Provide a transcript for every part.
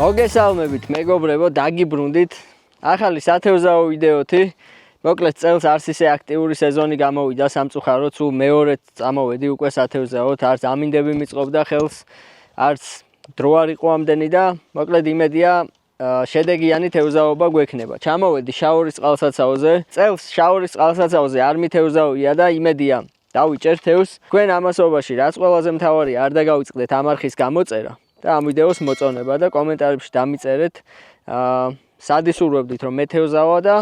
მოგესალმებით მეგობრებო, დაგიბრუნდით. ახალი სათევზაო ვიდეოთი. მოკლედ წელს არც ისე აქტიური სეზონი გამოვიდა სამწუხაროდ, სულ მეორედ წამოვედი უკვე სათევზაოთ, არც ამინდები მიწყობდა ხელს, არც დრო არ იყო ამდენი და მოკლედ იმედია შედეგიანი თევზაობა გვექნება. ჩამოვედი შაორის წყალსაცავზე. წელს შაორის წყალსაცავზე არ მითევზაოია და იმედია დავიჭერ თევზს. თქვენ ამასობაში რაც ყველაზე მთავარი არ დაგავიწყდეთ ამ არხის გამოწერა და ამ ვიდეოს მოწონება და კომენტარებში დამიწერეთ სად ისურვებდით რომ მეთევზავა და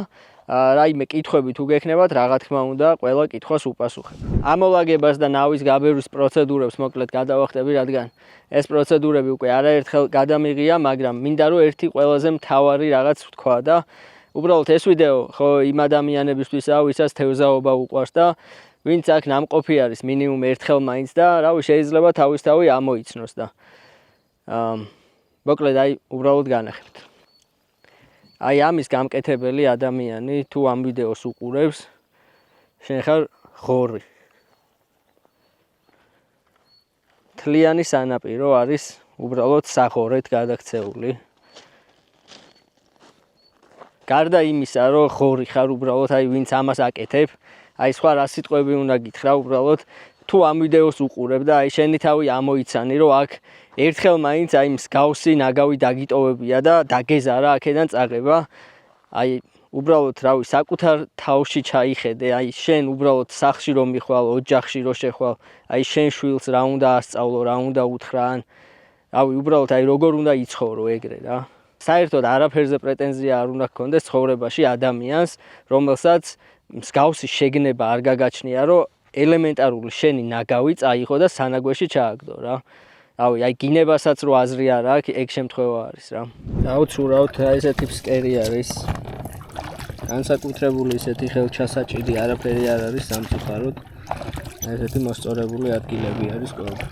რაიმე კითხვები თუ გექნებათ, რა თქმა უნდა, ყველა კითხვას უპასუხებ. ამოლაგებას და ნავის გაბერვის პროცედურებს მოკლედ გადავახტები, რადგან ეს პროცედურები უკვე არაერთხელ გადამიღია, მაგრამ მინდა რომ ერთი ყველაზე მთავარი რაღაც ვთქვა და უბრალოდ ეს ვიდეო ხო იმ ადამიანებისთვისაა, ვისაც თევზაობა უყვარს და ვინც აქ ნამყოფი არის მინიმუმ ერთხელ მაინც და რავი შეიძლება თავისთავი ამოიცნოს და მოკლედ აი უბრალოდ განახებთ. აი ამის გამკეთებელი ადამიანი თუ ამ ვიდეოს უყურებს, შენ ხარ ღორი. თლიანი სანაპირო არის უბრალოდ საღორეთ გადაქცეული. გარდა იმისა, რომ ღორი ხარ უბრალოდ აი ვინც ამას აკეთებ, აი სხვა რა სიტყვები უნდა გითხრა უბრალოდ თუ ამ ვიდეოს უყურებ და აი შენი თავი ამოიცანი რომ აქ ერთხელ მაინც აი მსგავსი ნაგავი დაგიტოვებია და დაგეზარა აქედან წაღება. აი უბრალოდ რავი საკუთარ თავში ჩაიხედე, აი შენ უბრალოდ სახლში რომ მიხვალ, ოჯახში რომ შეხვალ, აი შენ შვილს რა უნდა ასწავლო, რა უნდა უთხრა ან რავი უბრალოდ აი როგორ უნდა იცხოვრო ეგრე რა. საერთოდ არაფერზე პრეტენზია არ უნდა გქონდეს ცხოვრებაში ადამიანს, რომელსაც მსგავსი შეგნება არ გაგაჩნია, რომ ელემენტარული შენი ნაგავი წაიღო და სანაგვეში ჩააგდო რა. რავი, აი გინებასაც რო აზრი არ აქვს, ეგ შემთხვევა არის რა. დავცურავთ, აი ესეთი ფსკერი არის. განსაკუთრებული ესეთი ხელჩასაჭიდი არაფერი არ არის სამწუხაროდ. აი ესეთი მოსწორებული ადგილები არის ყველგან.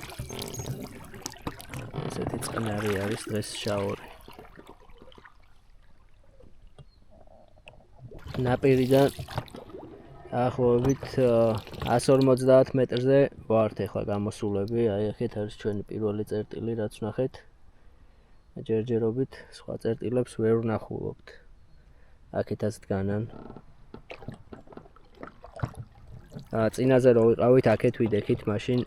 ესეთი წყნარი არის დღეს შაორი. ნაპირიდან დაახლოებით 150 მეტრზე ვართ ახლა გამოსულები, აი ახეთ არის ჩვენი პირველი წერტილი, რაც ვნახეთ. ჯერჯერობით სხვა წერტილებს ვერ ვნახულობთ. აქეთაც დგანან. წინაზე რო ვიყავით, აქეთ ვიდექით, მაშინ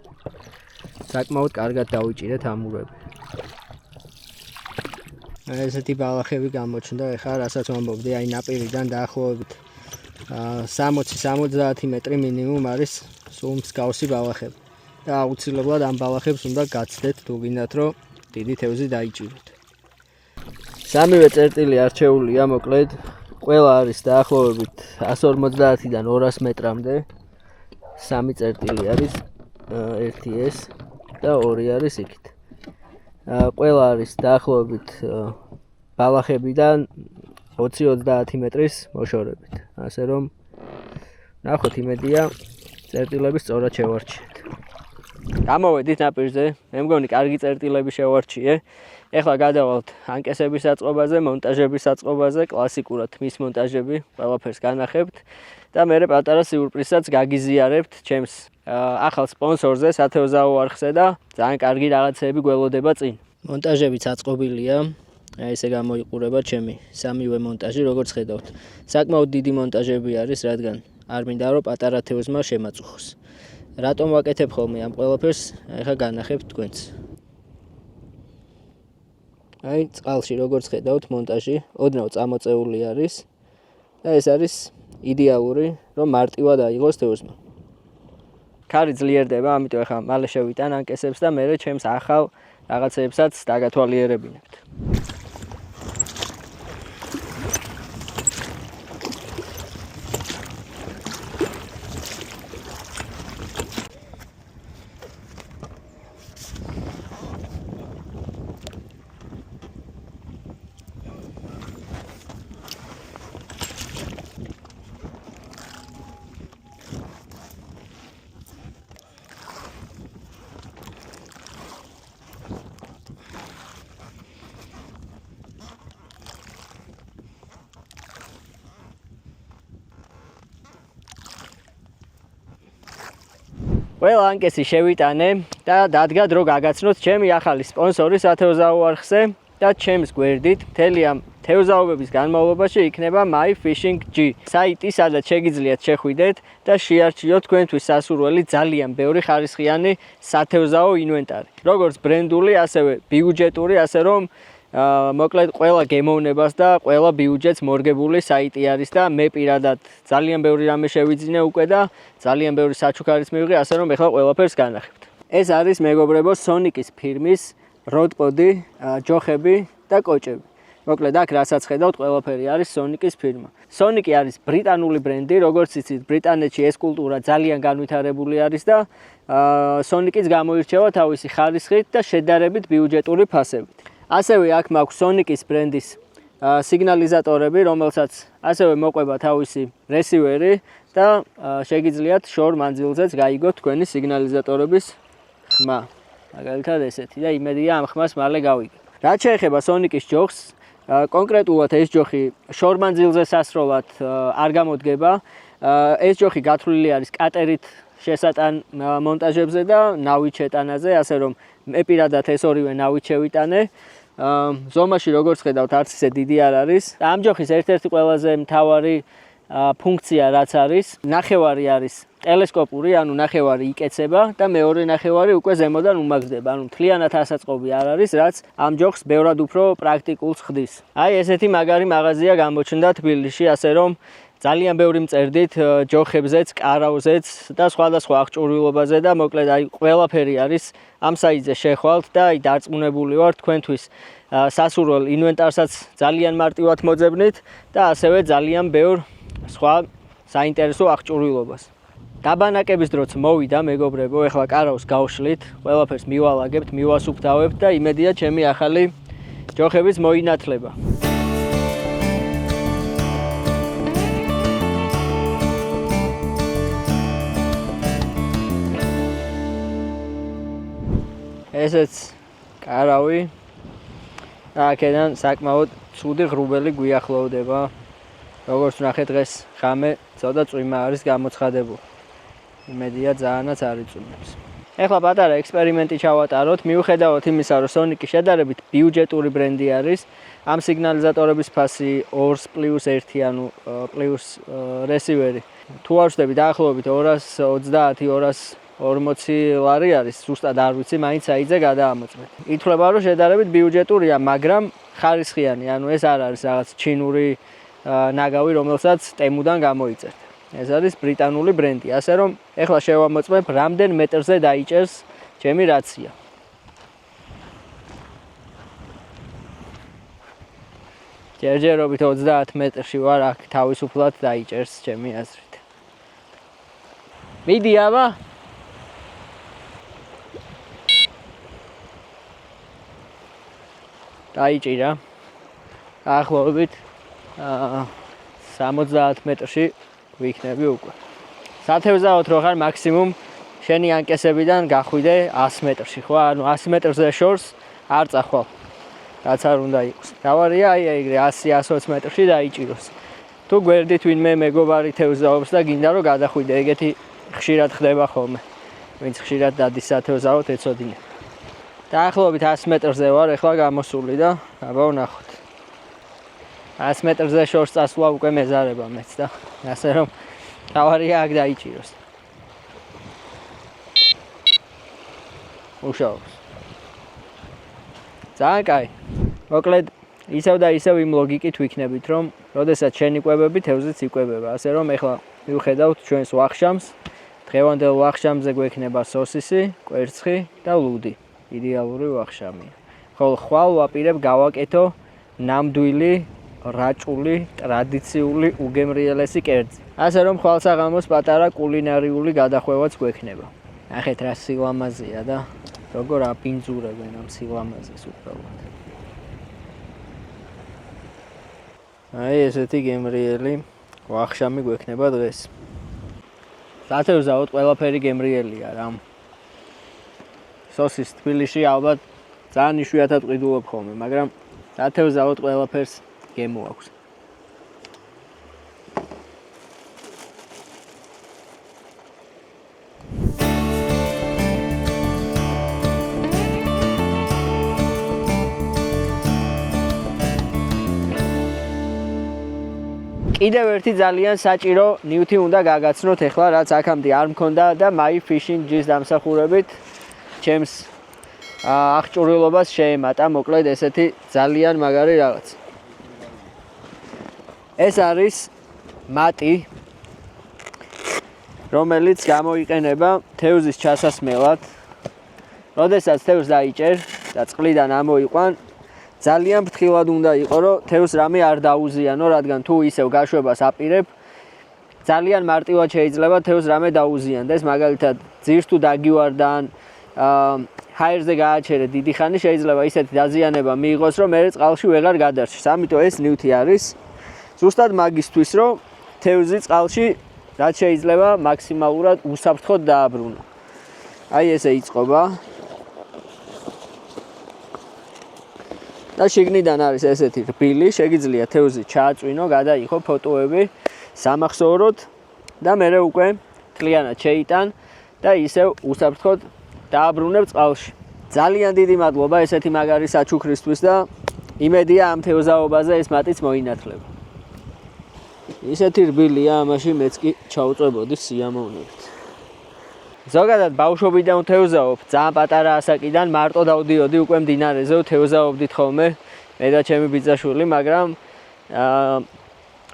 საკმაოდ კარგად დავიჭირეთ ამურები. აი ესეთი ბალახები გამოჩნდა, ეხლა რასაც ვამბობდი, აი ნაპირიდან დაახლოებით 60-70 მეტრი მინიმუმ არის სულ მსგავსი ბალახები. და აუცილებლად ამ ბალახებს უნდა გაცდეთ, თუ გინდათ რომ დიდი თევზი დაიჭიროთ. სამივე წერტილი არჩეულია მოკლედ, ყველა არის დაახლოებით 150-დან 200 მეტრამდე. სამი წერტილი არის, ერთი ეს და ორი არის იქით. ყველა არის დაახლოებით ბალახებიდან 20-30 მეტრის მოშორებით. ასე რომ ნახოთ, იმედია წერტილები სწორად შევარჩიეთ. გამოვედით ნაპირზე, მე მგონი კარგი წერტილები შევარჩიე. ეხლა გადავალთ ანკესების საწყობაზე, მონტაჟების საწყობაზე, კლასიკურად მის მონტაჟები, ყველაფერს განახებთ და მე პატარა სიურპრიზსაც გაგიზიარებთ ჩემს ახალ სპონსორზე, სათევზაო არხზე და ძალიან კარგი რაღაცეები გველოდება წინ. მონტაჟები საწყობილია. აი ესე გამოიყურება ჩემი სამივე მონტაჟი, როგორც ხედავთ. საკმაოდ დიდი მონტაჟები არის, რადგან არ მინდა რომ პატარა თევზმა შემაწუხოს. რატომ ვაკეთებ ხოლმე ამ ყველაფერს? ეხლა განახებთ თქვენც. აი წყალში როგორც ხედავთ მონტაჟი ოდნავ წამოწეული არის და ეს არის იდეალური, რომ მარტივად აიღოს თევზმა. ქარი ძლიერდება, ამიტომ ეხლა მალე შევიტან ანკესებს და მერე ჩემს ახალ რაღაცებსაც დაგათვალიერებინებთ. ყველა ანკესი შევიტანე და დადგა დრო გაგაცნოთ ჩემი ახალი სპონსორი სათევზაო არხზე. და ჩემს გვერდით მთელი ამ თევზაობების განმავლობაში იქნება My Fishing G საიტი, სადაც შეგიძლიათ შეხვიდეთ და შეარჩიოთ თქვენთვის სასურველი ძალიან ბევრი ხარისხიანი სათევზაო ინვენტარი. როგორც ბრენდული, ასევე ბიუჯეტური, ასე რომ მოკლედ ყველა გემოვნებას და ყველა ბიუჯეტს მორგებული საიტი არის და მე პირადად ძალიან ბევრი რამე შევიძინე უკვე და ძალიან ბევრი საჩუქარიც მივიღე, ასე რომ ეხლა ყველაფერს განახებთ. ეს არის მეგობრებო Sonic-ის ფირმის როდპოდი, ჯოხები და კოჭები. მოკლედ აქ რასაც ხედავთ, ყველაფერი არის Sonic-ის ფირმა. Sonic არის ბრიტანული ბრენდი, როგორც იცით, ბრიტანეთში ეს კულტურა ძალიან განვითარებული არის და Sonic-იც გამოირჩევა თავისი ხარისხით და შედარებით ბიუჯეტური ფასებით. ასევე აქ მაქვს Sonic-ის ბრენდის სიგნალიზატორები, რომელსაც ასევე მოყვება თავისი რესივერი და შეგიძლიათ შორ მანძილზეც გაიგოთ თქვენი სიგნალიზატორების ხმა. მაგალითად ესეთი და იმედია ამ ხმას მალე გავიგებთ. რაც შეეხება Sonic-ის ჯოხს, კონკრეტულად ეს ჯოხი შორ მანძილზე სასროლად არ გამოდგება. ეს ჯოხი გათვლილი არის კატერით შესატან მონტაჟებზე და ნავით შეტანაზე, ასე რომ მე პირადად ეს ორივე ნავით შევიტანე. ზომაში როგორც ხედავთ, არც ისე დიდი არ არის. ამ ჯოხის ერთ-ერთი ყველაზე მთავარი ფუნქცია რაც არის, ნახევარი არის ტელესკოპური, ანუ ნახევარი იკეცება და მეორე ნახევარი უკვე ზემოდან უმაგრდება. ანუ მთლიანად ასაწყობი არ არის, რაც ამ ჯოხს ბევრად უფრო პრაქტიკულს ხდის. აი ესეთი მაგარი მაღაზია გამოჩნდა თბილისში, ასე რომ ძალიან ბევრი მწერდით ჯოხებზეც, კარაოზეც და სხვადასხვა აღჭურვილობაზე და მოკლედ აი ყველაფერი არის ამ საიტზე შეხვალთ და აი დარწმუნებული ვარ თქვენთვის სასურველ ინვენტარსაც ძალიან მარტივად მოძებნით და ასევე ძალიან ბევრ სხვა საინტერესო აღჭურვილობას. დაბანაკების დროც მოვიდა მეგობრებო, ეხლა კარაოს გავშლით, ყველაფერს მივალაგებთ, მივასუფთავებთ და იმედია ჩემი ახალი ჯოხების მოინათლება. ესეც კარავი. აქედან საკმაოდ ცუდი ღრუბელი გვიახლოვდება. როგორც ნახეთ, დღეს ღამე ცოტა წვიმა არის გამოცხადებული. იმედია ძალიანაც არ იწვიმებს. ეხლა პატარა ექსპერიმენტი ჩავატაროთ, მიუხედავად იმისა, რომ Sonic-ი შედარებით ბიუჯეტური ბრენდი არის, ამ სიგნალიზატორების ფასი 2+1, ანუ პლუს რესივერი. თუ არ ვშტები, დაახლოებით 230-240 ლარი არის, ზუსტად არ ვიცი, მაინც საიტზე გადაამოწმეთ. ითვლება, რომ შედარებით ბიუჯეტურია, მაგრამ ხარისხიანი, ანუ ეს არ არის რაღაც ჩინური ნაგავი, რომელსაც ტემუდან გამოიწერთ. ეს არის ბრიტანული ბრენდი, ასე რომ ეხლა შევამოწმებ, რამდენ მეტრზე დაიჭერს ჩემი რაცია. ჯერჯერობით 30 მეტრში ვარ, აქ თავისუფლად დაიჭერს ჩემი აზრით. მიდი აბა. დაიჭირა. ახლობით 70 მეტრში ვიქნები უკვე. სათევზაოდ რო ხარ მაქსიმუმ შენი ანკესებიდან გახვიდე 100 მეტრში, ხო? ანუ 100 მეტრზე შორს არ წახვალ. რაც არ უნდა იყოს. თავარია აი ეგრე 100-120 მეტრში დაიჭიროს. თუ გვერდით ვინმე მეგობარი თევზაობს და გინდა რომ გადახვიდე, ეგეთი ხშირად ხდება ხოლმე. ვინც ხშირად დადის სათევზაოდ ეცოდინე. დაახლოებით 100 მეტრზე ვარ ეხლა გამოსული და აბა ვნახოთ. 100 მეტრზე შორს წასვლა უკვე მეზარება მეც და ასე რომ თავარია აქ დაიჭიროს. უშავს. ძალიან კაი. მოკლედ ისევ და ისევ იმ ლოგიკით ვიქნებით, რომ როდესაც შენი კვებები თევზიც იკვებება, ასე რომ ეხლა მივხედავთ ჩვენს ვახშამს. დღევანდელ ვახშამზე გვექნება სოსისი, კვერცხი და ლუდი. იდეალური ვახშამია. ხოლო ხვალ ვაპირებ გავაკეთო ნამდვილი რაჭული, ტრადიციული უგემრიელესი კერძი. ასე რომ ხვალსაღამოს პატარა კულინარიული გადახვევაც გვექნება. ნახეთ რა სილამაზეა და როგორ აპინძურებენ ამ სილამაზეს უბრალოდ. აი ესეთი გემრიელი ვახშამი გვექნება დღეს. სათევზაოდ ყველაფერი გემრიელია რა. სოსის თბილისში ალბათ ძალიან იშვიათად ყიდულობ ხოლმე, მაგრამ სათევზაოდ ყველაფერს გემო აქვს. კიდევ ერთი ძალიან საჭირო ნივთი უნდა გაგაცნოთ ახლა, რაც აქამდე არ მქონდა და My Fishing G-ს დამსახურებით ჩემს აღჭურვილობას შეემატა, მოკლედ ესეთი ძალიან მაგარი რაღაც. ეს არის მატი, რომელიც გამოიყენება თევზის ჩასასმელად. როდესაც თევზს დაიჭერ და წყლიდან ამოიყვან, ძალიან ფრთხილად უნდა იყო, რომ თევზს რამე არ დაუზიანო, რადგან თუ ისევ გაშვებას აპირებ, ძალიან მარტივად შეიძლება თევზს რამე დაუზიანდეს, მაგალითად, ძირს თუ დაგივარდან, ჰაერზე გააჩერე დიდი ხანი, შეიძლება ისეთი დაზიანება მიიღოს, რომ მე წყალში ვეღარ გადარჩეს. ამიტომ ეს ნივთი არის ზუსტად მაგისთვის, რომ თევზი წყალში რაც შეიძლება მაქსიმალურად უსაფრთხოდ დააბრუნო. აი ესე იწყობა. და შიგნიდან არის ესეთი რბილი, შეგიძლია თევზი ჩააწვინო, გადაიღო ფოტოები სამახსოვროდ და მერე უკვე კლიანად შეიტან და ისევ უსაფრთხოდ დააბრუნებ წყალში. ძალიან დიდი მადლობა ესეთი მაგარი საჩუქრისთვის და იმედია ამ თევზაობაზე ეს მატიც მოინათლება. ისეთი რბილია, ამაში მეც კი ჩაუწვებოდი სიამოვნებით. ზოგადად ბავშვობიდან ვთევზაობ, ძალიან პატარა ასაკიდან მარტო დავდიოდი უკვე მდინარეზე, ვთევზაობდით ხოლმე მე და ჩემი ბიძაშვილი, მაგრამ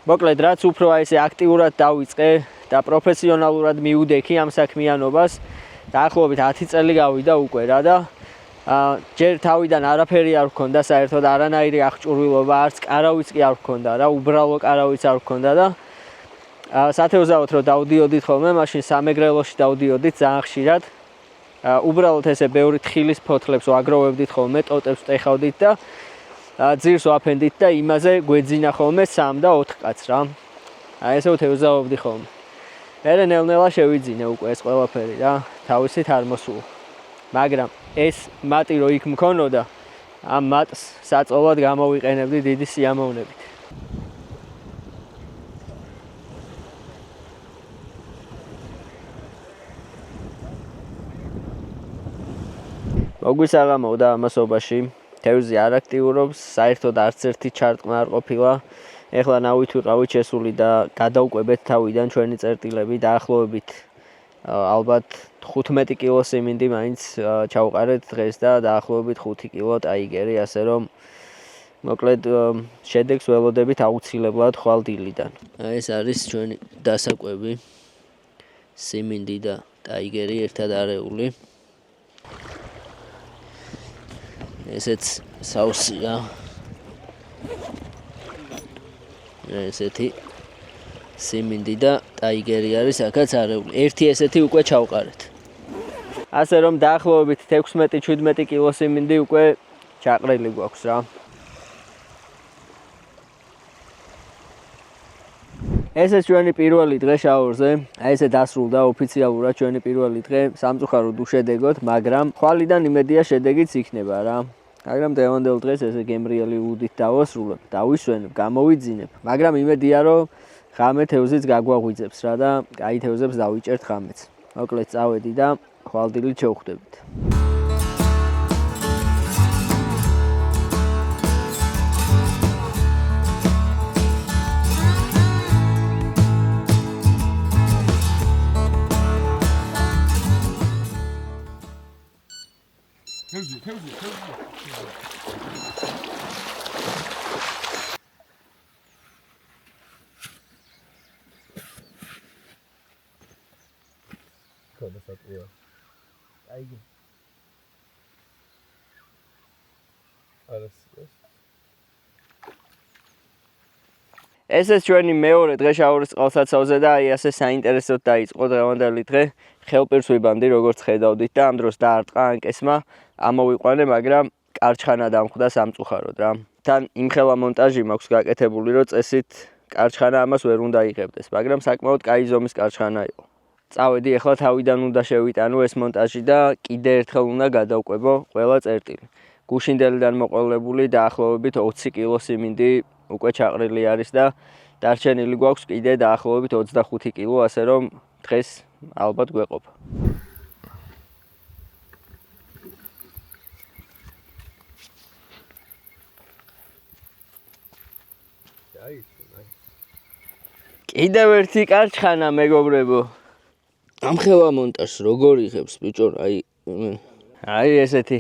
მოკლედ რაც უფრო ესე აქტიურად დავიწყე და პროფესიონალურად მივდექი ამ საქმიანობას, დაახლოებით 10 წელი გავიდა უკვე რა და ჯერ თავიდან არაფერი არ ვქონდა საერთოდ, არანაირი აღჭურვილობა, არც კარავიც კი არ ვქონდა რა, უბრალო კარავიც არ ვქონდა და სათევზაოდ რომ დავდიოდით ხოლმე, მაშინ სამეგრელოში დავდიოდით ძალიან ხშირად. უბრალოდ ესე ბევრი თხილის ფოთლებს ვაგროვებდით ხოლმე, ტოტებს ვტეხავდით და ძირს ვაფენდით და იმაზე გვეძინა ხოლმე 3 და 4 კაცს რა. აი ესე ვთევზაობდი ხოლმე. მერე ნელ-ნელა შევიძინე უკვე ეს ყველაფერი რა, თავისით არ მოსულა. მაგრამ ეს მატი რო იქ მქონოდა, ამ მატს საწოლად გამოვიყენებდი დიდი სიამოვნებით. მოგვისაღამოვდა ამასობაში, თევზი არ აქტიურობს, საერთოდ არც ერთი ჩარტყმა არ ყოფილა. ეხლა ნავით ვიყავით შესული და გადავკვებეთ თავიდან ჩვენი წერტილები, დაახლოებით ალბათ 15 კილო სიმინდი მაინც ჩავყარეთ დღეს და დაახლოებით 5 კილო ტაიგერი, ასე რომ მოკლედ შედეგს ველოდებით აუცილებლად ხვალ დილიდან. ეს არის ჩვენი დასაკვები, სიმინდი და ტაიგერი ერთად არეული. ესეც საუსია. ესეთი სიმინდი და ტაიგერი არის აქაც არეული. ერთი ესეთი უკვე ჩავყარეთ. ასე რომ დაახლოებით 16-17 კილო სიმინდი უკვე ჩაყრილი გვაქვს რა. ესეც ჩვენი პირველი დღე შაორზე. აი ესე დასრულდა ოფიციალურად ჩვენი პირველი დღე. სამწუხაროდ უშედეგოდ, მაგრამ ხვალიდან იმედია შედეგიც იქნება რა. მაგრამ დღევანდელ დღეს ესე გემრიელი უდით დავასრულებ, დავისვენებ, გამოვიძინებ. მაგრამ იმედია რომ ღამე თევზიც გაგვაღვიძებს რა და კაი თევზებს დავიჭერთ ღამეც. მოკლედ წავედი და ხვალდილით შევხვდებით. თევზი. გადასაწყვია. აიგი. არის. ესეც ჩვენი მეორე დღე შაორის წყალსაცავზე და აი ასე საინტერესოდ დაიწყო დღევანდელი დღე. ხელპირს ვიბანდი, როგორც ხედავდით და ამ დროს დაარტყა ანკესმა, ამოვიყვანე, მაგრამ კარჩხანა დამხვდა სამწუხაროდ რა. თან იმხელა მონტაჟი მაქვს გაკეთებული, რომ წესით კარჩხანა ამას ვერ უნდა იღებდეს, მაგრამ საკმაოდ კაი ზომის კარჩხანა იყო. წავედი ახლა თავიდან უნდა შევიტანო ეს მონტაჟი და კიდე ერთხელ უნდა გადავკვებო ყველა წერტილი. გუშინდელიდან მოყოლებული დაახლოებით 20 კილო სიმინდი უკვე ჩაყრილი არის და დარჩენილი გვაქვს კიდე დაახლოებით 25 კილო, ასე რომ დღეს ალბათ გვეყოფა. კიდევ ერთი კარჩხანა მეგობრებო. ამხელა მონტაჟს როგორ იღებს ბიჭო, აი ესეთი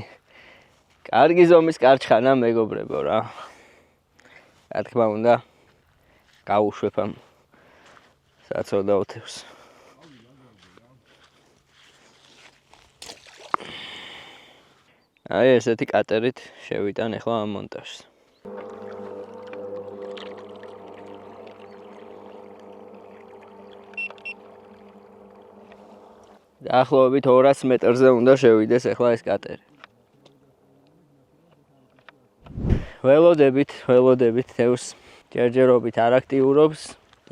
კარგი ზომის კარჩხანა მეგობრებო რა. რა თქმა უნდა, გავუშვებ ამ საცოდაოთებს. აი ესეთი კატერით შევიტან ახლა ამ მონტაჟს. დაახლოებით 200 მეტრზე უნდა შევიდეს ახლა ეს კატერი. ველოდებით თევს ჯერჯერობით არ აქტიურობს,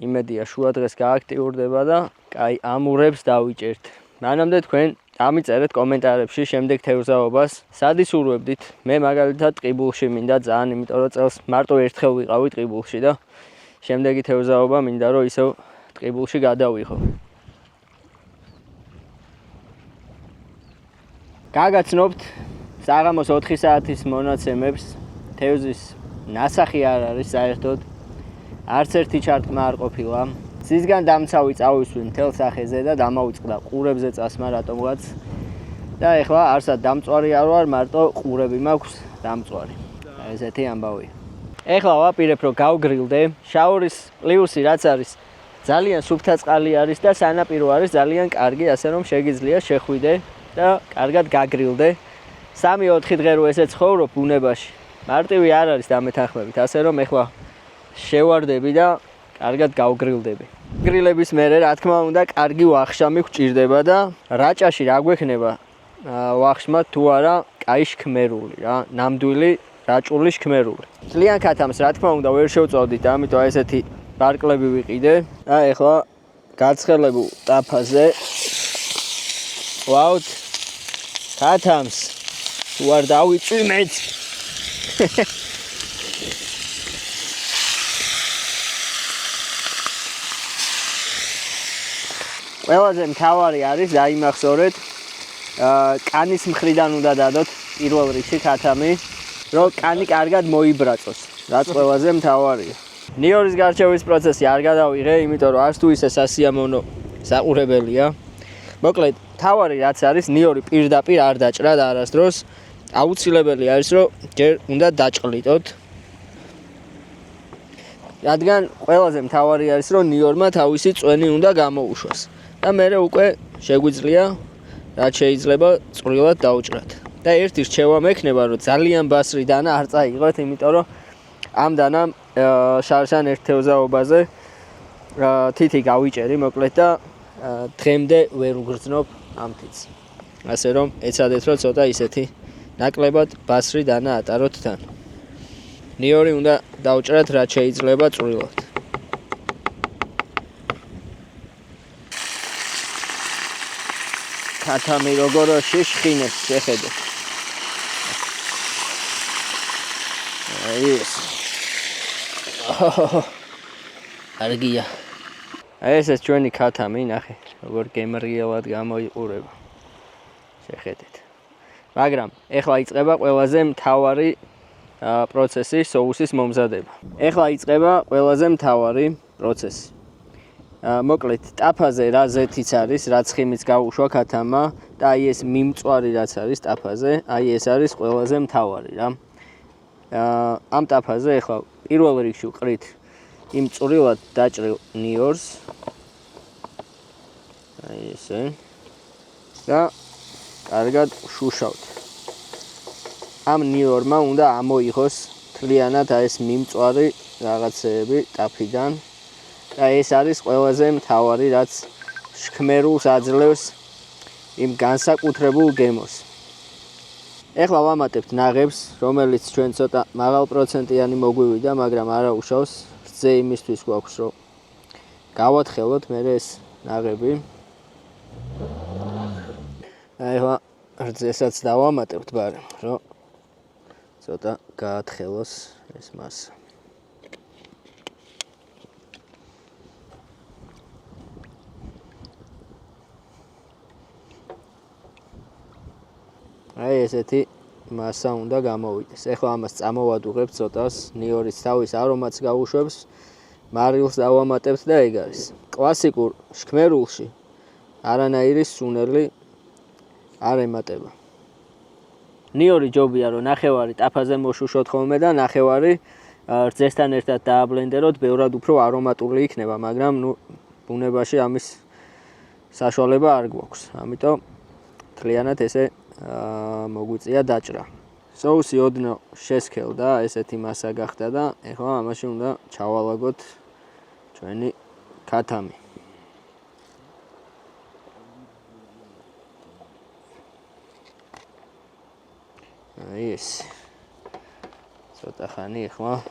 იმედია შუა დღეს გააქტიურდება და კაი ამურებს დავიჭერთ. მანამდე თქვენ დამიწერეთ კომენტარებში შემდეგ თევზაობას, სად ისურვებდით? მე მაგალითად ტყიბულში მინდა ძალიან, იმიტომ რომ წელს მარტო ერთხელ ვიყავი ტყიბულში და შემდეგი თევზაობა მინდა რომ ისევ ტყიბულში გადავიღო. გაგაცნობთ საღამოს 4 საათის მონაცემებს. თევზის ნასახი არ არის საერთოდ. არც ერთი ჩარტყმა არ ყოფილა. ზისგან დამცავი წავისვი მთელ სახეზე და დამავიწყდა ყურებზე წასმა რატომღაც. და ეხლა არსად დამწვარი არ ვარ, მარტო ყურები მაქვს დამწვარი. ესეთი ამბავია. ეხლა ვაპირებ რომ გავგრილდე. შაორის პლუსი რაც არის, ძალიან სუფთა წყალი არის და სანაპირო არის ძალიან კარგი, ასე რომ შეგიძლია შეხვიდე და კარგად გაგრილდე. 3-4 დღე რო ესე ცხოვრობ ბუნებაში. მარტივი არ არის დამეთანხმებით, ასე რომ ეხლა შევარდები და კარგად გავგრილდები. გრილების მერე რა თქმა უნდა კარგი ვახშამი გვჭირდება და რაჭაში რა გვექნება ვახშმა თუ არა კაი შქმერული რა, ნამდვილი რაჭული შქმერული. ძალიან ქათამს რა თქმა უნდა ვერ შევწოდით, ამიტომ ესეთი ბარკლები ვიყიდე. და ეხლა გაცხელებულ ტაფაზე ვაუთ ქათამს თუ არ დავიწვი მეც. ყველაზე მთავარი არის დაიმახსოვრეთ კანის მხრიდან უნდა დადოთ პირველ რიგში ქათამი, რომ კანი კარგად მოიბრაწოს, რაც ყველაზე მთავარია. ნიორის გარჩევის პროცესი არ გადავიღე, იმიტომ რომ არც თუ ისე სასიამოვნო საყურებელია. მოკლედ, მთავარი რაც არის, ნიორი პირდაპირ არ დაჭრა და არასდროს. აუცილებელი არის, რომ ჯერ უნდა დაჭყლიტოთ. რადგან ყველაზე მთავარი არის, რომ ნიორმა თავისი წვენი უნდა გამოუშვას. და მერე უკვე შეგვიძლია რაც შეიძლება წვრილად დაუჭრათ. და ერთი რჩევა მექნება, რომ ძალიან ბასრი დანა არ წაიღოთ, იმიტომ რომ ამ დანამ შარშან ერთ თევზაობაზე თითი გავიჭერი მოკლედ და დღემდე ვერ უგრძნობ ამ თითს. ასე რომ ეცადეთ რომ ცოტა ისეთი ნაკლებად ბასრი დანა ატაროთ თან. ნიორი უნდა დაუჭრათ რაც შეიძლება წვრილად. ქათამი როგორ შეშხინებს შეხედეთ. აი ეს. კარგია. ეს ჩვენი ქათამი, ნახე, როგორ გემრიელად გამოიყურება. შეხედეთ. მაგრამ ეხლა იწყება ყველაზე მთავარი პროცესი, соуსის მომზადება. ეხლა იწყება ყველაზე მთავარი პროცესი. მოკლედ, ტაფაზე რა ზეთიც არის, რაც ხიმიც გაუშვა ქათამა და აი ეს მიმწვარი რაც არის ტაფაზე, აი ეს არის ყველაზე მთავარი რა. ამ ტაფაზე ეხლა პირველ რიგში ვყრით იმ წვრილად დაჭრილ ნიორს. აი ესე. და კარგად შუშავთ. ამ ნიორმა უნდა ამოიღოს თლიანად ეს მიმწვარი რაღაცეები ტაფიდან. და ეს არის ყველაზე მთავარი, რაც შქმერულს აძლევს იმ განსაკუთრებულ გემოს. ეხლა ვამატებთ ნაღებს, რომელიც ჩვენ ცოტა მაღალპროცენტიანი მოგვივიდა, მაგრამ არა უშავს. რძე იმისთვის გვაქვს, რომ გავათხელოთ მერე ეს ნაღები. ეხლა რძესაც დავამატებთ, ბარემ, რომ ცოტა გაათხელოს ეს მასა. აი ესეთი მასა უნდა გამოვიდეს. ეხლა ამას წამოვადუღებთ ცოტას, ნიორის თავის არომატს გაუშვებს მარილს დავამატებთ და ეგ არის. კლასიკურ შქმერულში არანაირი სუნელი არ ემატება. ნიორი ჯობია რომ ნახევარი ტაფაზე მოშუშოთ ხოლმე და ნახევარი რძესთან ერთად დააბლენდეროთ, ბევრად უფრო არომატული იქნება, მაგრამ ნუ ბუნებაში ამის საშუალება არ გვაქვს. ამიტომ მთლიანად ესე მოგვიწია დაჭრა. Соуси ოდნავ შესქელდა, ესეთი მასა გახდა და ეხლა ამაში უნდა ჩავალაგოთ ჩვენი ქათამი. აი ეს. ცოტა ხანი ეხლა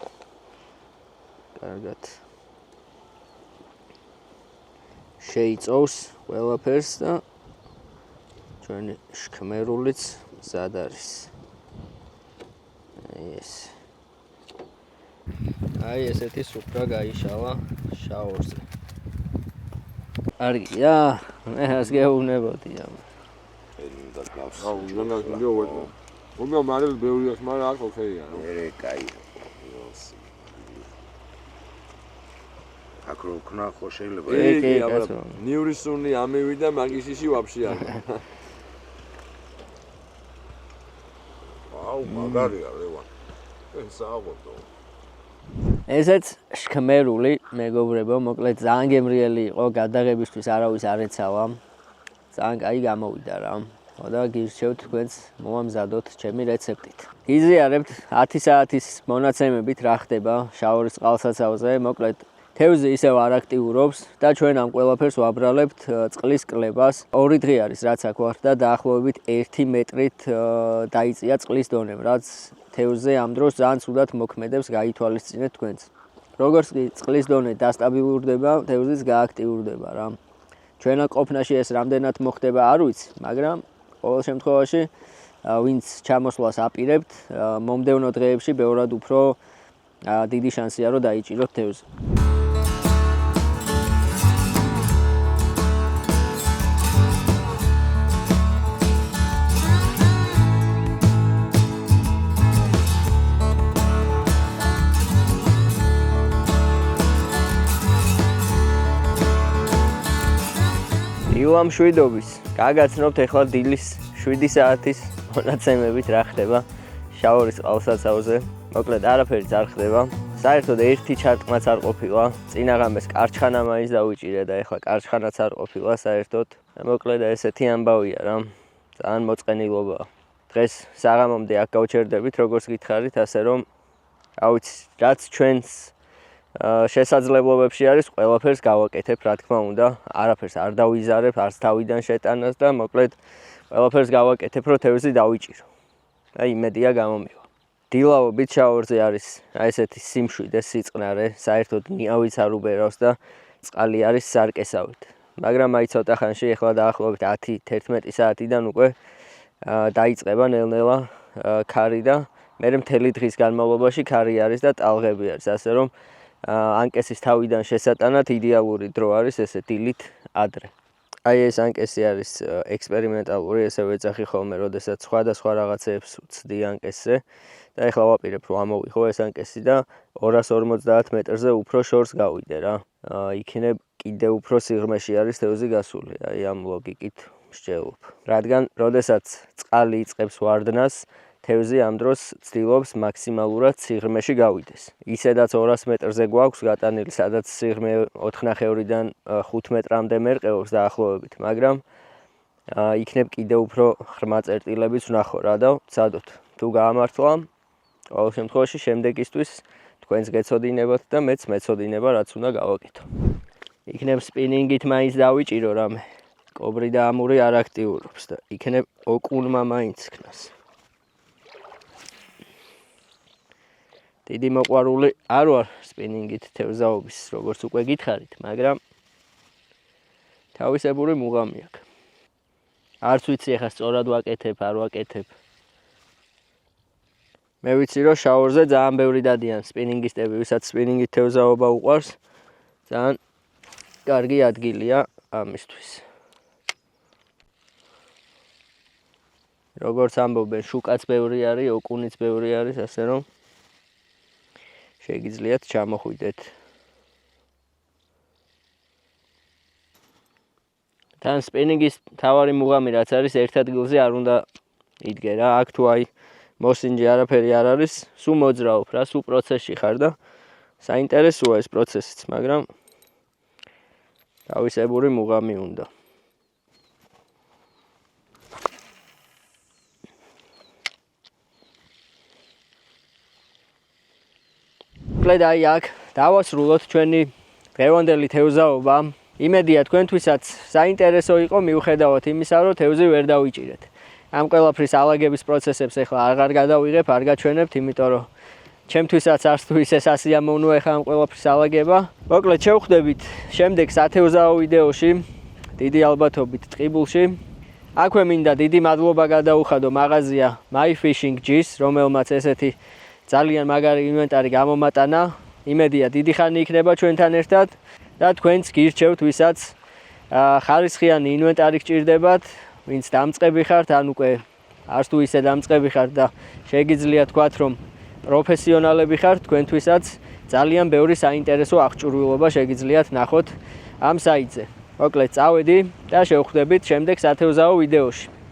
კარგად შეიწოვს ყველაფერს და ჩვენი შქმერულიც მზად არის. აი ესეთი სუფრა გაიშალა შაორზე. კარგია, მე ასე გეუბნებოდი ამ. აუ, ნანას მიდიო. უბა მარილ ბევრიას, მაგრამ არ ხოქეია, ნუ. ერე კაი. აკროქნა ხო შეიძლება. ნიურისუნი ამივიდა მაგისიში ვაფშე არ. აუ, მაგარია ლევან. ეს აღოდო. ესეც შქმერული მეგობრებო, მოკლედ ძალიან გემრიელი იყო, გადაღებისთვის არავის არ ეცავა. ძალიან კაი გამოვიდა რა. და გირჩევთ თქვენს მომამზადოთ ჩემი რეცეპტით. გიზიარებთ 10 საათის მონაცემებით რა ხდება შაორის წყალსაცავზე, მოკლედ თევზი ისევ არ აქტიურობს და ჩვენ ამ ყველაფერს ვაბრალებთ წყლის კლებას. 2 დღე არის რაც აქ ვართ და დაახლოებით 1 მეტრით დაიწია წყლის დონემ, რაც თევზზე ამ დროს ძალიან ცუდად მოქმედებს, გაითვალისწინეთ თქვენც. როგორც კი წყლის დონე დასტაბილურდება, თევზიც გააქტიურდება რა. ჩვენა ყოფნაში ეს რამდენად მოხდება არ ვიცი, მაგრამ ყოველ შემთხვევაში ვინც ჩამოსვლას აპირებთ, მომდევნო დღეებში ბევრად უფრო დიდი შანსია რომ დაიჭიროთ თევზი. იუამ შვიდობის. გაგაცნობთ ეხლა დილის 7 საათის მონაცემებით რა ხდება შაორის წყალსაცავზე. მოკლედ არაფერიც არ ხდება. საერთოდ ერთი ჩარტყმაც არ ყოფილა. წინაღამეს კარჩხანა მაინც დავიჭირე და ეხლა კარჩხანაც არ ყოფილა საერთოდ. მოკლედ ესეთი ამბავია რა. ძალიან მოწყენილობაა. დღეს საღამომდე აქ გავჩერდებით, როგორც გითხარით, ასე რომ აუცი რაც ჩვენს შესაძლებლობებში არის, ყველაფერს გავაკეთებ, რა თქმა უნდა, არაფერს არ დავიზარებ, არც თავიდან შეტანას და მოკლედ ყველაფერს გავაკეთებ, რომ თევზი დავიჭირო. და იმედია გამომივა. დილაობით შაორზე არის ესეთი სიმშვიდე, სიწყნარე, საერთოდ ნიავიც არ უბერავს და წყალი არის სარკესავით. მაგრამ აი ცოტა ხანში ეხლა დაახლოებით 10-11 საათიდან უკვე დაიწყება ნელ-ნელა ქარი და მე მთელი დღის განმავლობაში ქარი არის და ტალღები არის, ასე რომ ანკესის თავიდან შესატანად იდეალური დრო არის ესე დილით ადრე. აი ეს ანკესი არის ექსპერიმენტალური, ესე ვეძახი ხოლმე, როდესაც სხვადასხვა რაღაცეებს ვცდი ანკესზე და ეხლა ვაპირებ რომ ამოვიღო ეს ანკესი და 250 მეტრზე უფრო შორს გავიდე რა. იქნებ კიდე უფრო სიღრმეში არის თევზი გასული, აი ამ ლოგიკით მსჯელობ. რადგან როდესაც წყალი იწყებს ვარდნას, თევზი ამ დროს ცდილობს მაქსიმალურად სიღრმეში გავიდეს. ისედაც 200 მეტრზე გვაქვს გატანილი, სადაც სიღრმე 4.5-დან 5 მეტრამდე მერყეობს დაახლოებით, მაგრამ იქნებ კიდე უფრო ღრმა წერტილებიც ვნახო რა და ვცადოთ. თუ გაამართლა, ყოველ შემთხვევაში შემდეგისთვის თქვენს გეცოდინებათ და მეც მეცოდინება რაც უნდა გავაკეთო. იქნებ სპინინგით მაინც დავიჭირო რამე. კობრი და ამური არ აქტიურობს და იქნებ ოკუნმა მაინც ქნას. დიდი მოყვარული არ ვარ სპინინგით თევზაობის, როგორც უკვე გითხარით, მაგრამ თავისებური მუღამი აქვს. არც ვიცი ეხლა სწორად ვაკეთებ, არ ვაკეთებ. მე ვიცი რომ შაორზე ძალიან ბევრი დადიან სპინინგისტები, ვისაც სპინინგით თევზაობა უყვარს, ძალიან კარგი ადგილია ამისთვის. როგორც ამბობენ, შუკაც ბევრი არის, ოკუნიც ბევრი არის, ასე რომ შეგიძლიათ ჩამოხვიდეთ. თან სპინინგის თავარი მუღამი რაც არის ერთ ადგილზე არ უნდა იდგე რა. აქ თუ აი მოსინჯი არაფერი არ არის, სულ მოძრაობ რა, სულ პროცესში ხარ და საინტერესოა ეს პროცესიც, მაგრამ თავისებური მუღამი უნდა. კლედ აი აქ დავასრულოთ ჩვენი დღევანდელი თევზაობა. იმედია თქვენთვისაც საინტერესო იყო მიუხედავად იმისა, რომ თევზი ვერ დავიჭირეთ. ამ ყველაფრის ალაგების პროცესებს ახლა აღარ გადავიღებ, არ გაჩვენებთ, იმიტომ რომ ჩემთვისაც არც თუ ისე სასიამოვნოა ახლა ამ ყველაფრის ალაგება. მოკლედ შევხვდებით შემდეგ სათევზაო ვიდეოში, დიდი ალბათობით ტყიბულში. აქვე მინდა დიდი მადლობა გადაუხადო მაღაზია My Fishing G's, რომელმაც ესეთი ძალიან მაგარი ინვენტარი გამომატანა. იმედია დიდი ხანი იქნება ჩვენთან ერთად და თქვენც გირჩევთ, ვისაც ხარისხიანი ინვენტარი გჭირდებათ, ვინც დამწყები ხართ, ან უკვე არც თუ ისე დამწყები ხართ და შეგიძლია თქვათ, რომ პროფესიონალები ხართ, თქვენთვისაც ძალიან ბევრი საინტერესო აღჭურვილობა შეგიძლიათ ნახოთ ამ საიტზე. მოკლედ წავედი და შევხვდებით შემდეგ სათევზაო ვიდეოში.